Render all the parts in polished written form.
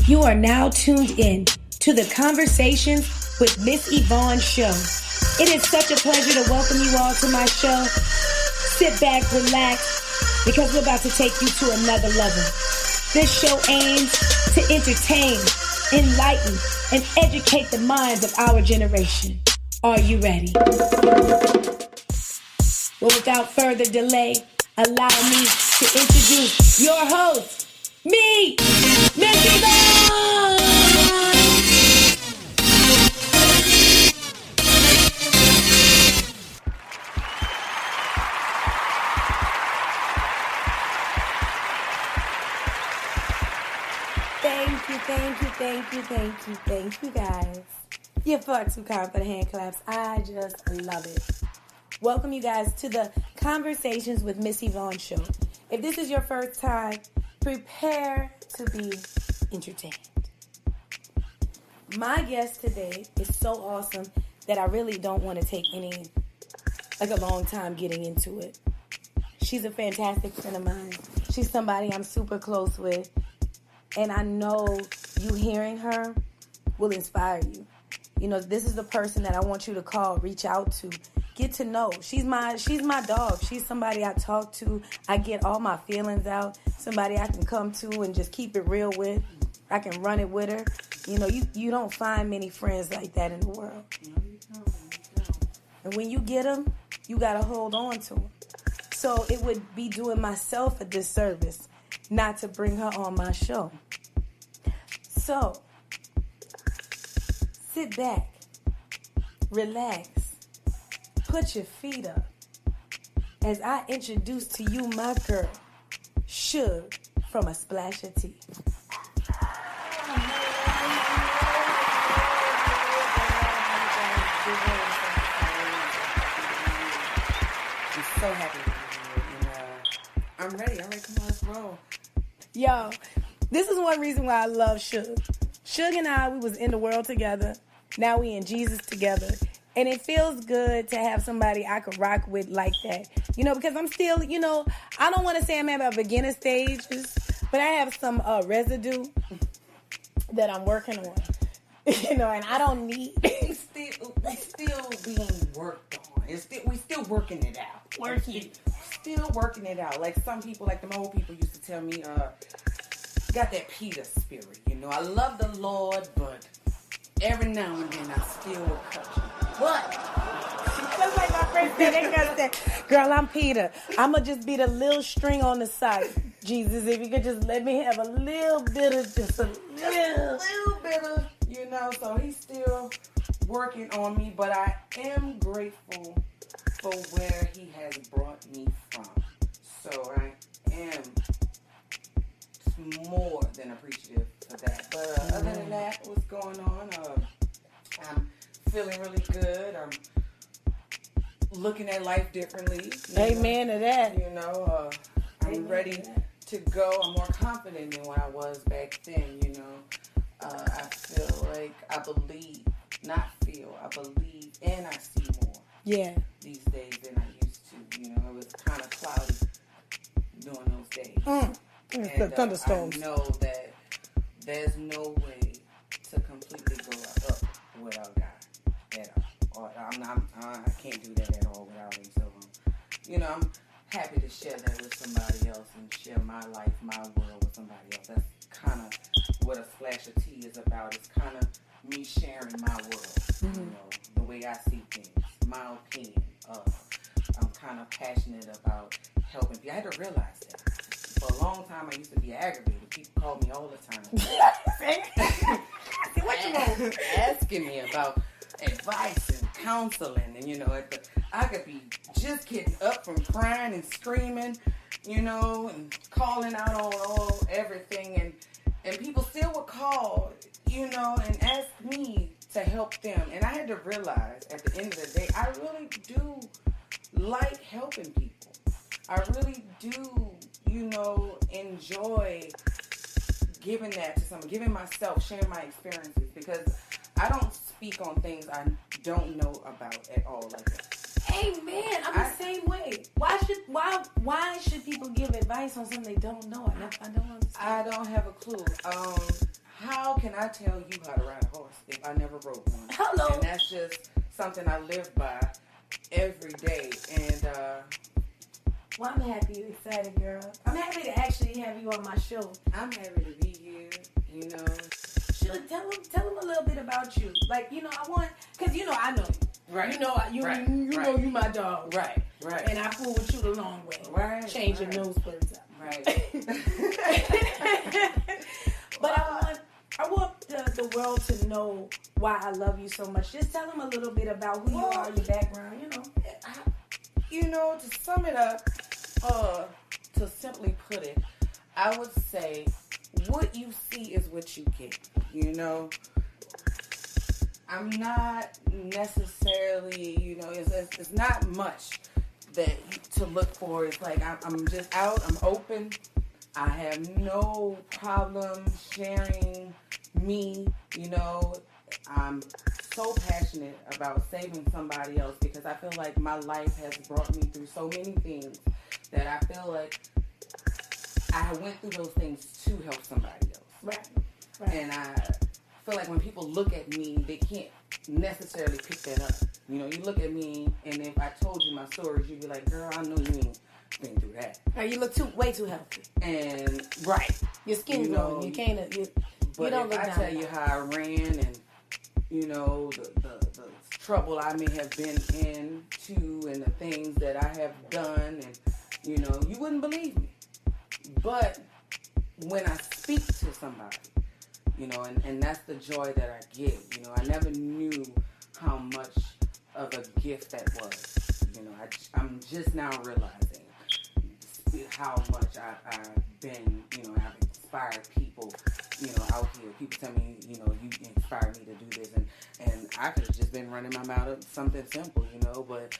You are now tuned in to the Conversations with Miss Yvonne show. It is such a pleasure to welcome you all to my show. Sit back, relax, because we're about to take you to another level. This show aims to entertain, enlighten, and educate the minds of our generation. Are you ready? Well, without further delay, allow me to introduce your host, me, Miss Yvonne! Thank you, guys. You're far too kind for the hand claps. I just love it. Welcome you guys to the Conversations with Miss Yvonne show. If this is your first time, prepare to be entertained. My guest today is so awesome that I really don't want to take a long time getting into it. She's a fantastic friend of mine. She's somebody I'm super close with. And I know you hearing her will inspire you. You know, this is the person that I want you to call, reach out to, get to know. She's my dog. She's somebody I talk to. I get all my feelings out. Somebody I can come to and just keep it real with. I can run it with her. You know, you don't find many friends like that in the world. And when you get them, you got to hold on to them. So it would be doing myself a disservice not to bring her on my show. So, sit back, relax, put your feet up as I introduce to you my girl, Shug from Aah'Splash of Tea. I'm so happy to be here. I'm ready. All right, come on, let's roll. Yo, this is one reason why I love Shug. Shug and I, we was in the world together. Now we in Jesus together. And it feels good to have somebody I could rock with like that. You know, because I'm still, you know, I don't want to say I'm at my beginner stages, but I have some residue that I'm working on. You know, and I don't need... It's still being worked on. We still working it out. Still working it out. Like some people, like the old people used to tell me, got that Peter spirit, you know. I love the Lord, but every now and then I still will cut you. What? Just like my friend said, they gotta say, girl, I'm Peter. I'ma just be the little string on the side. Jesus, if you could just let me have a little bit of, just a little bit of, you know. So he's still working on me, but I am grateful for where he has brought me from. So I am more than appreciative for that. But other than that, what's going on? I'm feeling really good. I'm looking at life differently. Amen to that. You know, I'm ready to go. I'm more confident than when I was back then, you know. I feel like I believe and I see more. Yeah. These days than I used to. You know, it was kind of cloudy during those days. It's a thunderstorm. I know that there's no way to completely go up without God at all. I can't do that at all without Him. So, you know, I'm happy to share that with somebody else and share my life, my world with somebody else. That's kind of what Aah'Splash of Tea is about. It's kind of me sharing my world, you know, the way I see things, my opinion. I'm kind of passionate about helping people. I had to realize that. For a long time, I used to be aggravated. People called me all the time. What you want? Asking me about advice and counseling. And, you know, I could be just getting up from crying and screaming, you know, and calling out on everything. And people still would call, you know, and ask me to help them. And I had to realize at the end of the day, I really do like helping people. I really do, you know, enjoy giving that to someone, giving myself, sharing my experiences, because I don't speak on things I don't know about at all like that. Amen. I'm the same way. Why should people give advice on something they don't know? I don't understand. I don't have a clue. How can I tell you how to ride a horse if I never rode one? Hello. And that's just something I live by every day. And well, I'm happy you're excited, girl. I'm happy to actually have you on my show. I'm happy to be here. You know, Shug, tell them a little bit about you. Like, you know, I want, because you know I know you. right? You know know you my dog. Right. And I fool with you the long way. Right. Change your nose birds up. Right. But I want the world to know why I love you so much. Just tell them a little bit about who you are, your background, you know. You know, to sum it up, to simply put it, I would say what you see is what you get. You know, I'm not necessarily, you know, it's not much to look for. It's like I'm just out, I'm open. I have no problem sharing me, you know. I'm so passionate about saving somebody else because I feel like my life has brought me through so many things that I feel like I went through those things to help somebody else. Right. And I feel like when people look at me, they can't necessarily pick that up. You know, you look at me, and if I told you my stories, you'd be like, girl, I know you ain't been through that. Now you look way too healthy. And, right. Your skin's glowing. You can't, you don't look down. But if I tell you how I ran and, you know, the trouble I may have been into and the things that I have done, and, you know, you wouldn't believe me. But when I speak to somebody, you know, and that's the joy that I get. You know, I never knew how much of a gift that was. You know, I'm just now realizing how much I've been, you know, I've inspired people, you know, out here. People tell me, you know, you inspired me to do this, and I could have just been running my mouth of something simple, you know, but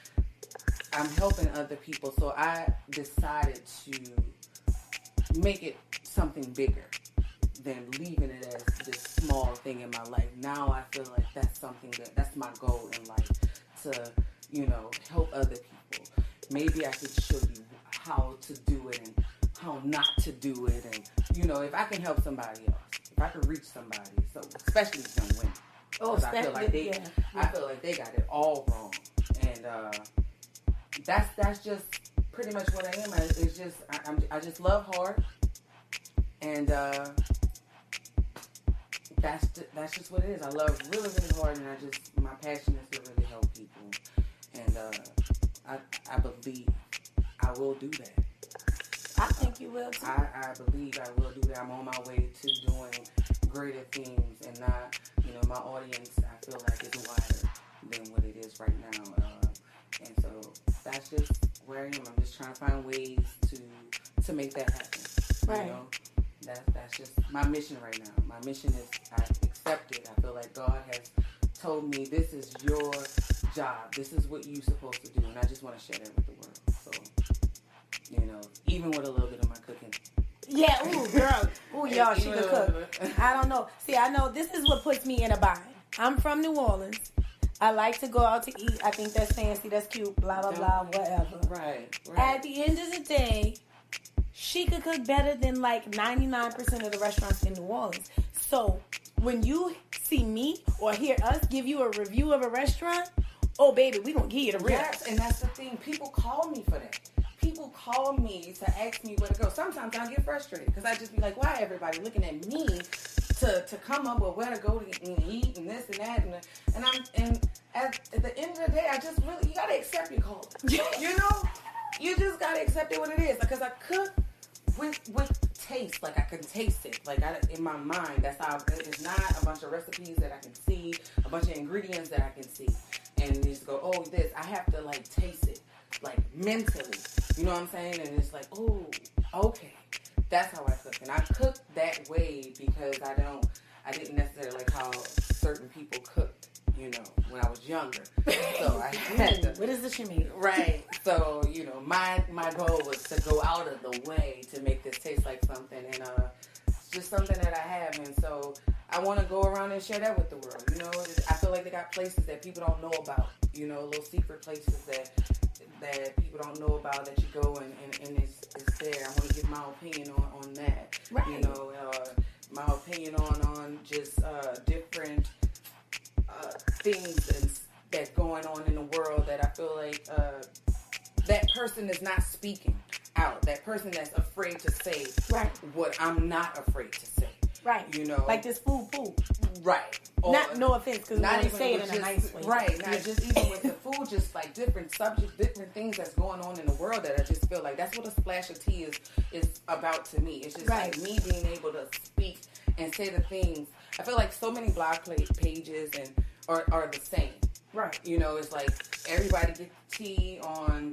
I'm helping other people, so I decided to make it something bigger than leaving it as this small thing in my life. Now I feel like that's something that's my goal in life, to, you know, help other people. Maybe I could show you how to do it and how not to do it, and, you know, if I can help somebody else, if I can reach somebody, so especially young women. Oh, I feel like I feel like they got it all wrong, and that's just pretty much what I am. It's just I just love hard, and that's just what it is. I love really, really hard, and my passion is to really help people, and I believe I will do that. I think you will too. I believe I will do that. I'm on my way to doing greater things, and not, you know, my audience, I feel like, is wider than what it is right now. And so that's just where I am. I'm just trying to find ways to make that happen. Right. You know, that's just my mission right now. My mission is, I accept it. I feel like God has told me this is your job. This is what you're supposed to do, and I just want to share that with the world. So, you know, even with a little bit of my cooking. Yeah, ooh, girl. Ooh, y'all, she could cook. I don't know. See, I know this is what puts me in a bind. I'm from New Orleans. I like to go out to eat. I think that's fancy, that's cute, blah, blah, blah, whatever. Right. At the end of the day, she could cook better than like 99% of the restaurants in New Orleans. So when you see me or hear us give you a review of a restaurant, oh, baby, we going to give you the real. Yes, and that's the thing. People call me for that. People call me to ask me where to go. Sometimes I get frustrated because I just be like, why everybody looking at me to come up with where to go to eat and this and that, and at the end of the day, I just really, you gotta accept your call. You know, you just gotta accept it what it is, because I cook with taste. Like, I can taste it. Like, in my mind, that's how. It's not a bunch of recipes that I can see, a bunch of ingredients that I can see, and just go, oh, this. I have to like taste it, like mentally. You know what I'm saying? And it's like, oh, okay. That's how I cook. And I cook that way because I didn't necessarily like how certain people cooked, you know, when I was younger. So I had to. What is the shimmy? Right. So, you know, my goal was to go out of the way to make this taste like something. And it's just something that I have. And so I want to go around and share that with the world. You know, I feel like they got places that people don't know about. You know, little secret places that people don't know about, that you go and it's there. I want to give my opinion on that. Right. You know, my opinion on just things that's going on in the world that I feel like that person is not speaking out. That person that's afraid to say what I'm not afraid to say. Right. You know, like this food. Right. Not no offense, because not even say it in a nice way. Right. Not just even with the food, just like different subjects, different things that's going on in the world that I just feel like that's what a splash of tea is about to me. It's just like me being able to speak and say the things. I feel like so many blog pages are the same. Right. You know, it's like everybody gets tea on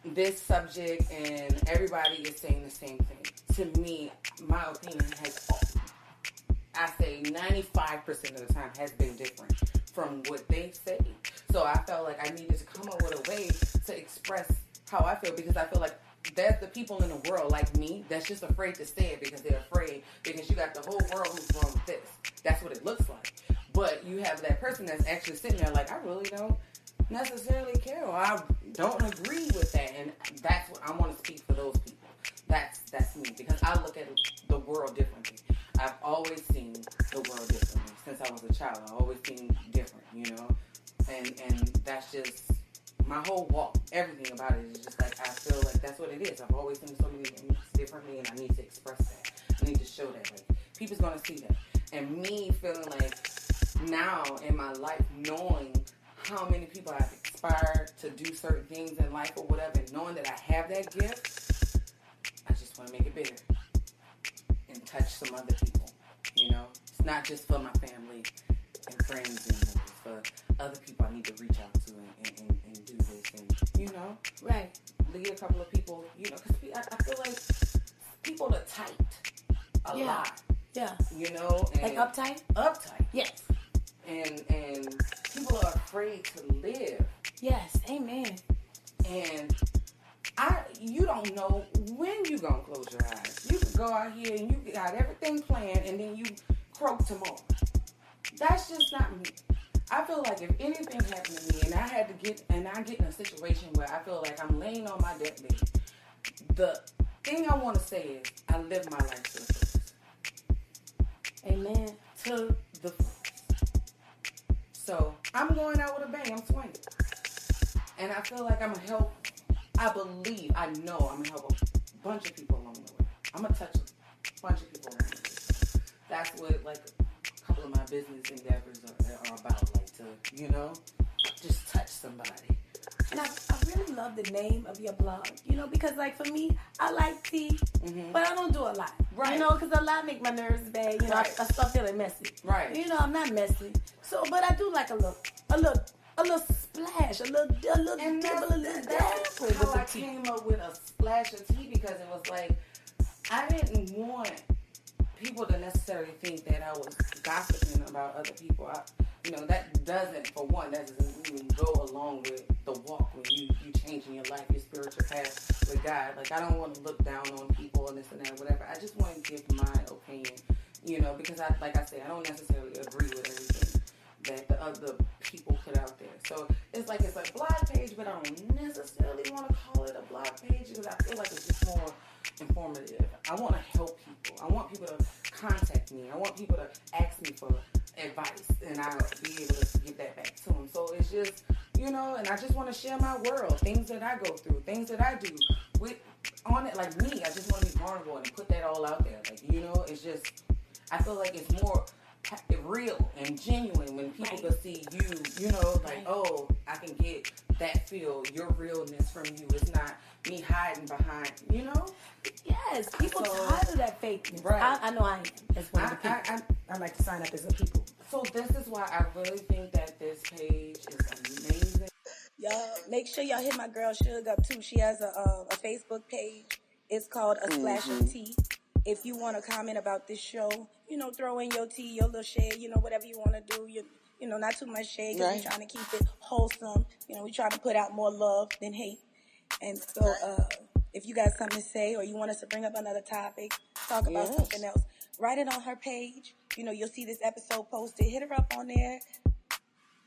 this subject and everybody is saying the same thing. To me, my opinion has, I say 95% of the time has been different from what they say. So I felt like I needed to come up with a way to express how I feel, because I feel like there's the people in the world like me that's just afraid to say it because they're afraid, because you got the whole world who's wrong with this. That's what it looks like. But you have that person that's actually sitting there like, I really don't necessarily care, or I don't agree with that, and that's what I want to speak for those people. That's me, because I look at the world differently. I've always seen the world differently since I was a child. I've always seen different, you know, and that's just my whole walk. Everything about it is just like I feel like that's what it is. I've always seen so many things differently, and I need to express that. I need to show that. Like people's gonna see that, and me feeling like now in my life, knowing how many people I've inspired to do certain things in life or whatever, and knowing that I have that gift, I just want to make it bigger and touch some other people, you know? It's not just for my family and friends anymore. It's for other people I need to reach out to and do this and, you know? Right. Lead a couple of people, you know, because I feel like people are tight a lot. Yeah. You know? And like uptight? Uptight. Yes. And people are afraid to live. Yes, amen. And you don't know when you gonna close your eyes. You could go out here and you got everything planned, and then you croak tomorrow. That's just not me. I feel like if anything happened to me, and I get in a situation where I feel like I'm laying on my deathbed, the thing I want to say is I live my life to the fullest. Amen. To the fullest. So I'm going out with a bang. I'm swinging. And I feel like I'm going to help. I know I'm going to help a bunch of people along the way. I'm going to touch a bunch of people along the way. That's what, like, a couple of my business endeavors are about. Like, to, you know, just touch somebody. And I really love the name of your blog, you know, because, like, for me, I like tea, but I don't do a lot. Right. You know, because a lot make my nerves bad. You know, I start feeling messy. Right. You know, I'm not messy. So, but I do like a little splash, a little dibble, a little that's how I came up with a splash of tea, because it was like, I didn't want people to necessarily think that I was gossiping about other people. That doesn't even go along with the walk when you changing your life, your spiritual path with God. Like, I don't want to look down on people and this and that, whatever. I just want to give my opinion, you know, because I don't necessarily agree with everything that the other people put out there. So it's like it's a blog page, but I don't necessarily want to call it a blog page, because I feel like it's just more informative. I want to help people. I want people to contact me. I want people to ask me for advice, and I'll be able to give that back to them. So it's just, you know, and I just want to share my world, things that I go through, things that I do on it, like me. I just want to be vulnerable and put that all out there. Like, you know, it's just, I feel like it's more real and genuine when people can see you know, like, oh, I can get that feel, your realness from you. It's not me hiding behind, you know? Yes, people tired of that fakeness. Right. I know I am. As one of the people. I like to sign up as a people. So this is why I really think that this page is amazing. Y'all, make sure y'all hit my girl Shug up too. She has a Facebook page. It's called Aah'Splash of Tea. If you want to comment about this show, you know, throw in your tea, your little shade, you know, whatever you want to do. You know, not too much shade, because we're trying to keep it wholesome. You know, we try to put out more love than hate. And so, if you got something to say, or you want us to bring up another topic, talk about something else, write it on her page. You know, you'll see this episode posted. Hit her up on there.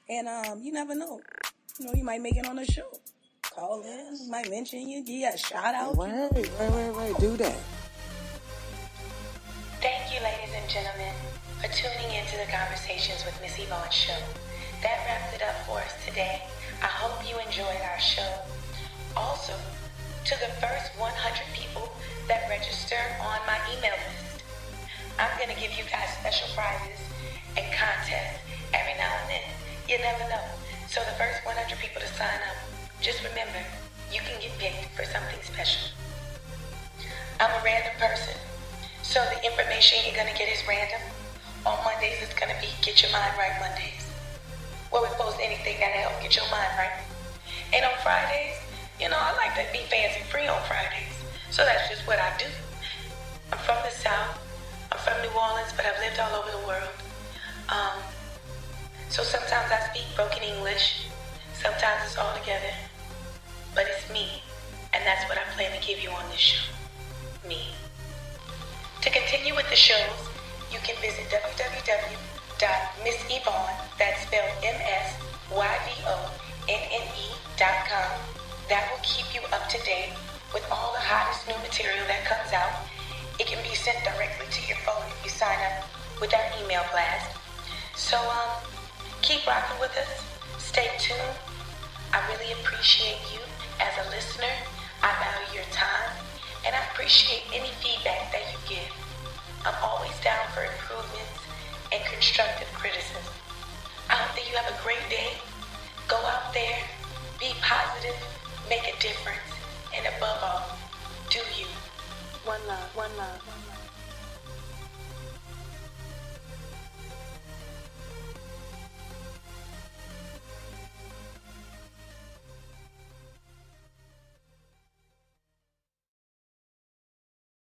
And you never know. You know, you might make it on the show. Call in, you might mention you, give you a shout out. Right. Do that. Thank you, ladies and gentlemen, for tuning into the Conversations with Miss Yvonne show. that wraps it up for us today. I hope you enjoyed our show. Also, to the first 100 people that register on my email list, I'm going to give you guys special prizes and contests every now and then. You never know. So the first 100 people to sign up, just remember, you can get picked for something special. I'm a random person, so the information you're going to get is random. On Mondays, it's going to be Get Your Mind Right Mondays, where we post anything that'll help get your mind right. And on Fridays, I like to be fancy free on Fridays. So that's just what I do. I'm from the South. I'm from New Orleans, but I've lived all over the world. So sometimes I speak broken English. Sometimes it's all together. But it's me. And that's what I plan to give you on this show. Me. To continue with the shows, you can visit www.missyvonne, that's spelled MSYVONNE.com. That will keep you up to date with all the hottest new material that comes out. It can be sent directly to your phone if you sign up with our email blast. So, keep rocking with us. Stay tuned. I really appreciate you as a listener. I value your time, and I appreciate any feedback that you give. I'm always down for improvements and constructive criticism. I hope that you have a great day. Go out there, be positive, make a difference, and above all, do you. One love, one love, one love.